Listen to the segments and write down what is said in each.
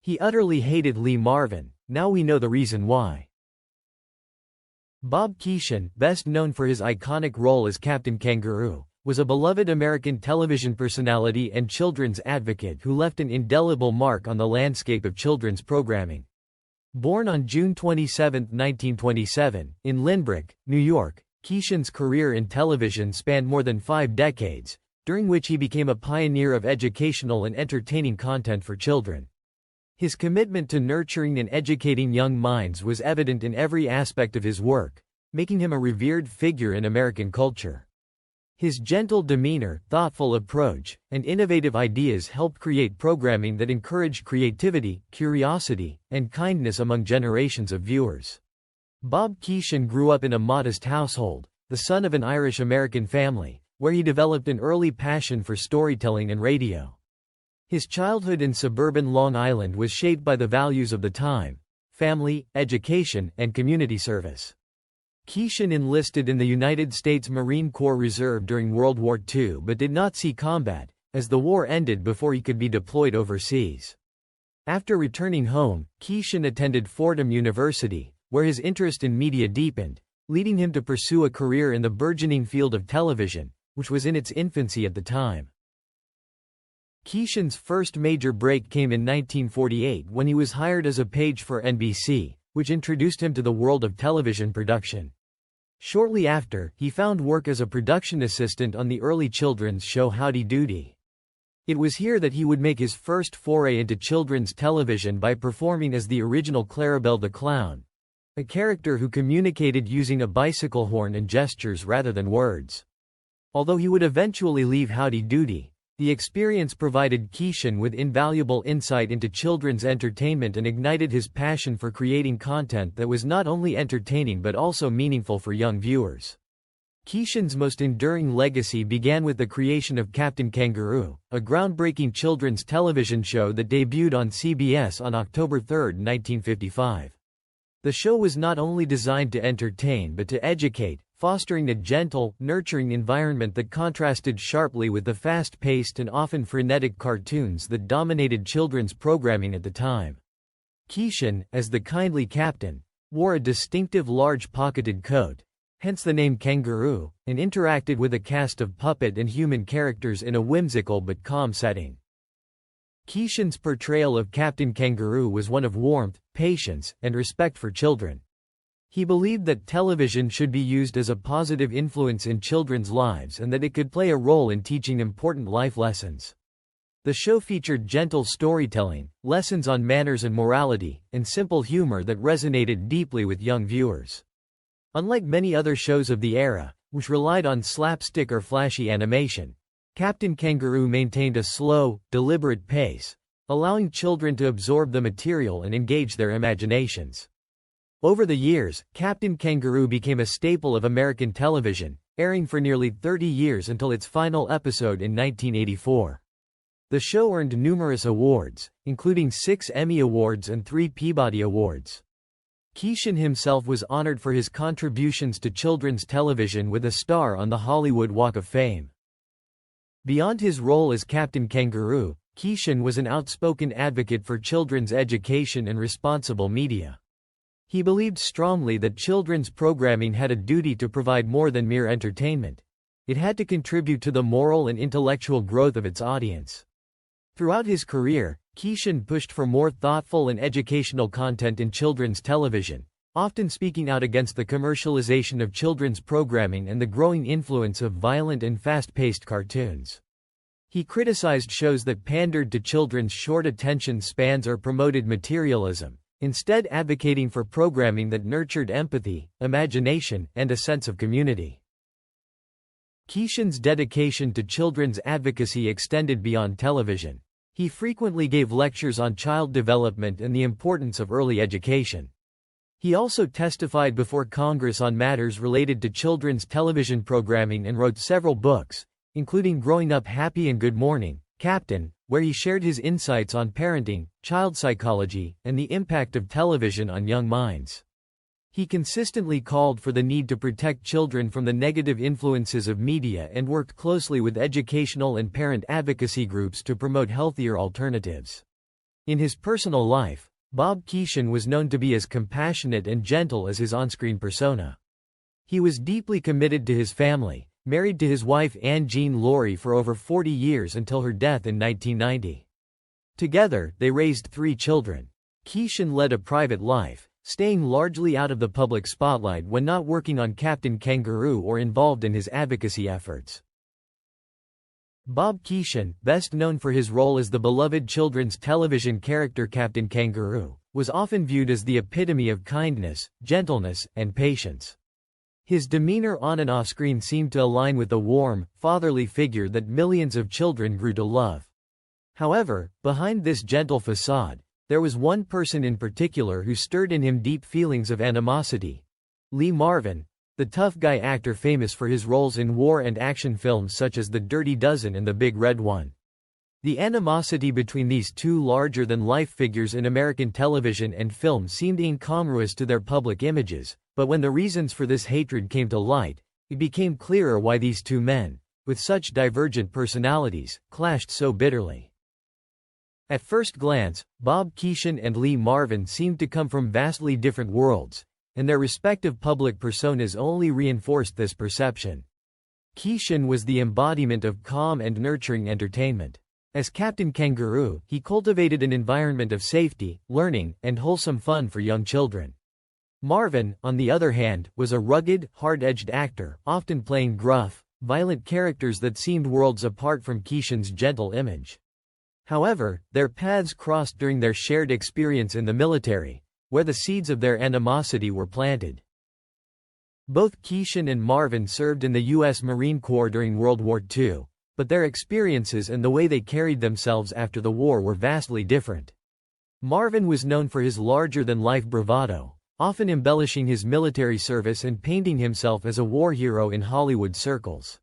He utterly hated Lee Marvin. Now we know the reason why. Bob Keeshan, best known for his iconic role as Captain Kangaroo, was a beloved American television personality and children's advocate who left an indelible mark on the landscape of children's programming. Born on June 27, 1927, in Lynbrook, New York, Keeshan's career in television spanned more than 5 decades, during which he became a pioneer of educational and entertaining content for children. His commitment to nurturing and educating young minds was evident in every aspect of his work, making him a revered figure in American culture. His gentle demeanor, thoughtful approach, and innovative ideas helped create programming that encouraged creativity, curiosity, and kindness among generations of viewers. Bob Keeshan grew up in a modest household, the son of an Irish-American family, where he developed an early passion for storytelling and radio. His childhood in suburban Long Island was shaped by the values of the time: family, education, and community service. Keeshan enlisted in the United States Marine Corps Reserve during World War II but did not see combat, as the war ended before he could be deployed overseas. After returning home, Keeshan attended Fordham University, where his interest in media deepened, leading him to pursue a career in the burgeoning field of television, which was in its infancy at the time. Keeshan's first major break came in 1948 when he was hired as a page for NBC, which introduced him to the world of television production. Shortly after, he found work as a production assistant on the early children's show Howdy Doody. It was here that he would make his first foray into children's television by performing as the original Clarabelle the Clown, a character who communicated using a bicycle horn and gestures rather than words. Although he would eventually leave Howdy Doody, the experience provided Keeshan with invaluable insight into children's entertainment and ignited his passion for creating content that was not only entertaining but also meaningful for young viewers. Keeshan's most enduring legacy began with the creation of Captain Kangaroo, a groundbreaking children's television show that debuted on CBS on October 3, 1955. The show was not only designed to entertain but to educate, fostering a gentle, nurturing environment that contrasted sharply with the fast-paced and often frenetic cartoons that dominated children's programming at the time. Keeshan, as the kindly captain, wore a distinctive large pocketed coat, hence the name Kangaroo, and interacted with a cast of puppet and human characters in a whimsical but calm setting. Keeshan's portrayal of Captain Kangaroo was one of warmth, patience, and respect for children. He believed that television should be used as a positive influence in children's lives and that it could play a role in teaching important life lessons. The show featured gentle storytelling, lessons on manners and morality, and simple humor that resonated deeply with young viewers. Unlike many other shows of the era, which relied on slapstick or flashy animation, Captain Kangaroo maintained a slow, deliberate pace, allowing children to absorb the material and engage their imaginations. Over the years, Captain Kangaroo became a staple of American television, airing for nearly 30 years until its final episode in 1984. The show earned numerous awards, including 6 Emmy Awards and 3 Peabody Awards. Keeshan himself was honored for his contributions to children's television with a star on the Hollywood Walk of Fame. Beyond his role as Captain Kangaroo, Keeshan was an outspoken advocate for children's education and responsible media. He believed strongly that children's programming had a duty to provide more than mere entertainment. It had to contribute to the moral and intellectual growth of its audience. Throughout his career, Keeshan pushed for more thoughtful and educational content in children's television, often speaking out against the commercialization of children's programming and the growing influence of violent and fast-paced cartoons. He criticized shows that pandered to children's short attention spans or promoted materialism, instead advocating for programming that nurtured empathy, imagination, and a sense of community. Keeshan's dedication to children's advocacy extended beyond television. He frequently gave lectures on child development and the importance of early education. He also testified before Congress on matters related to children's television programming and wrote several books, including Growing Up Happy and Good Morning, Captain, where he shared his insights on parenting, child psychology, and the impact of television on young minds. He consistently called for the need to protect children from the negative influences of media and worked closely with educational and parent advocacy groups to promote healthier alternatives. In his personal life, Bob Keeshan was known to be as compassionate and gentle as his on-screen persona. He was deeply committed to his family, married to his wife Anne Jean Laurie for over 40 years until her death in 1990. Together, they raised 3 children. Keeshan led a private life, staying largely out of the public spotlight when not working on Captain Kangaroo or involved in his advocacy efforts. Bob Keeshan, best known for his role as the beloved children's television character Captain Kangaroo, was often viewed as the epitome of kindness, gentleness, and patience. His demeanor on and off-screen seemed to align with the warm, fatherly figure that millions of children grew to love. However, behind this gentle facade, there was one person in particular who stirred in him deep feelings of animosity: Lee Marvin, the tough guy actor famous for his roles in war and action films such as The Dirty Dozen and The Big Red One. The animosity between these two larger-than-life figures in American television and film seemed incongruous to their public images, but when the reasons for this hatred came to light, it became clearer why these two men, with such divergent personalities, clashed so bitterly. At first glance, Bob Keeshan and Lee Marvin seemed to come from vastly different worlds, and their respective public personas only reinforced this perception. Keeshan was the embodiment of calm and nurturing entertainment. As Captain Kangaroo, he cultivated an environment of safety, learning, and wholesome fun for young children. Marvin, on the other hand, was a rugged, hard-edged actor, often playing gruff, violent characters that seemed worlds apart from Keeshan's gentle image. However, their paths crossed during their shared experience in the military, where the seeds of their animosity were planted. Both Keeshan and Marvin served in the U.S. Marine Corps during World War II, but their experiences and the way they carried themselves after the war were vastly different. Marvin was known for his larger-than-life bravado, often embellishing his military service and painting himself as a war hero in Hollywood circles.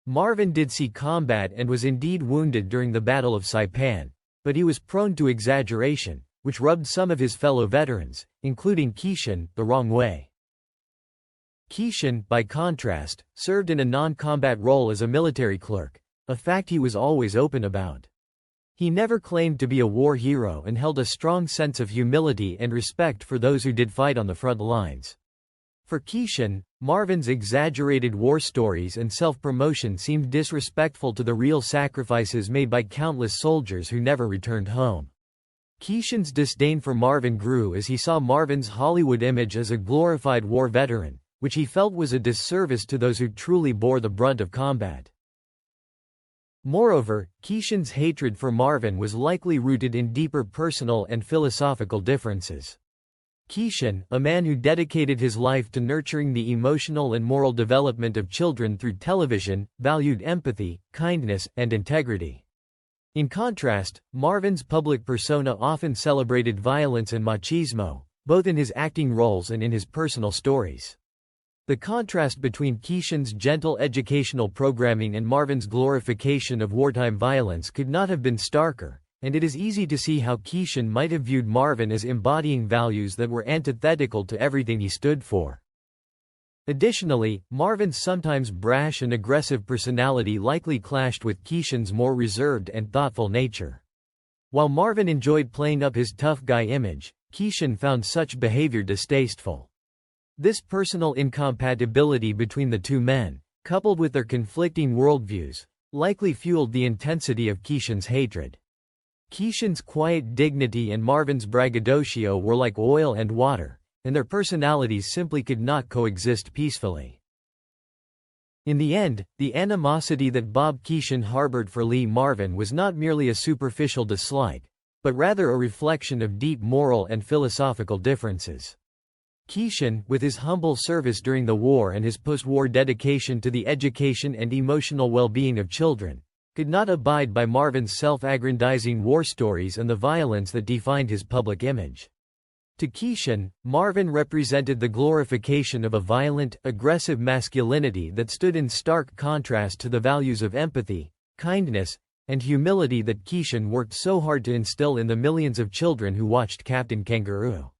Marvin did see combat and was indeed wounded during the Battle of Saipan, but he was prone to exaggeration, which rubbed some of his fellow veterans, including Keeshan, the wrong way. Keeshan, by contrast, served in a non-combat role as a military clerk, a fact he was always open about. He never claimed to be a war hero and held a strong sense of humility and respect for those who did fight on the front lines. For Keeshan, Marvin's exaggerated war stories and self-promotion seemed disrespectful to the real sacrifices made by countless soldiers who never returned home. Keeshan's disdain for Marvin grew as he saw Marvin's Hollywood image as a glorified war veteran, which he felt was a disservice to those who truly bore the brunt of combat. Moreover, Keeshan's hatred for Marvin was likely rooted in deeper personal and philosophical differences. Keeshan, a man who dedicated his life to nurturing the emotional and moral development of children through television, valued empathy, kindness, and integrity. In contrast, Marvin's public persona often celebrated violence and machismo, both in his acting roles and in his personal stories. The contrast between Keeshan's gentle educational programming and Marvin's glorification of wartime violence could not have been starker, and it is easy to see how Keeshan might have viewed Marvin as embodying values that were antithetical to everything he stood for. Additionally, Marvin's sometimes brash and aggressive personality likely clashed with Keeshan's more reserved and thoughtful nature. While Marvin enjoyed playing up his tough guy image, Keeshan found such behavior distasteful. This personal incompatibility between the two men, coupled with their conflicting worldviews, likely fueled the intensity of Keeshan's hatred. Keeshan's quiet dignity and Marvin's braggadocio were like oil and water, and their personalities simply could not coexist peacefully. In the end, the animosity that Bob Keeshan harbored for Lee Marvin was not merely a superficial dislike, but rather a reflection of deep moral and philosophical differences. Keeshan, with his humble service during the war and his post-war dedication to the education and emotional well-being of children, could not abide by Marvin's self-aggrandizing war stories and the violence that defined his public image. To Keeshan, Marvin represented the glorification of a violent, aggressive masculinity that stood in stark contrast to the values of empathy, kindness, and humility that Keeshan worked so hard to instill in the millions of children who watched Captain Kangaroo.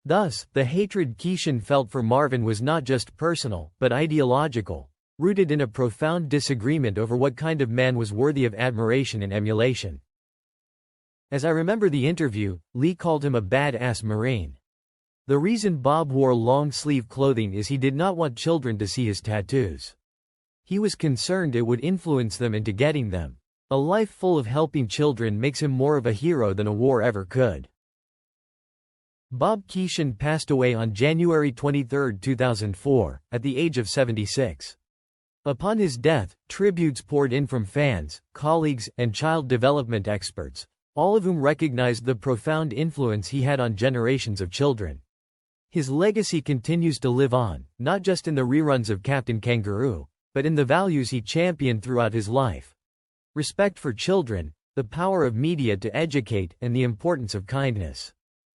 Thus, the hatred Keeshan felt for Marvin was not just personal, but ideological, rooted in a profound disagreement over what kind of man was worthy of admiration and emulation. As I remember the interview, Lee called him a bad-ass Marine. The reason Bob wore long-sleeve clothing is he did not want children to see his tattoos. He was concerned it would influence them into getting them. A life full of helping children makes him more of a hero than a war ever could. Bob Keeshan passed away on January 23, 2004, at the age of 76. Upon his death, tributes poured in from fans, colleagues, and child development experts, all of whom recognized the profound influence he had on generations of children. His legacy continues to live on, not just in the reruns of Captain Kangaroo, but in the values he championed throughout his life. Respect for children, the power of media to educate, and the importance of kindness.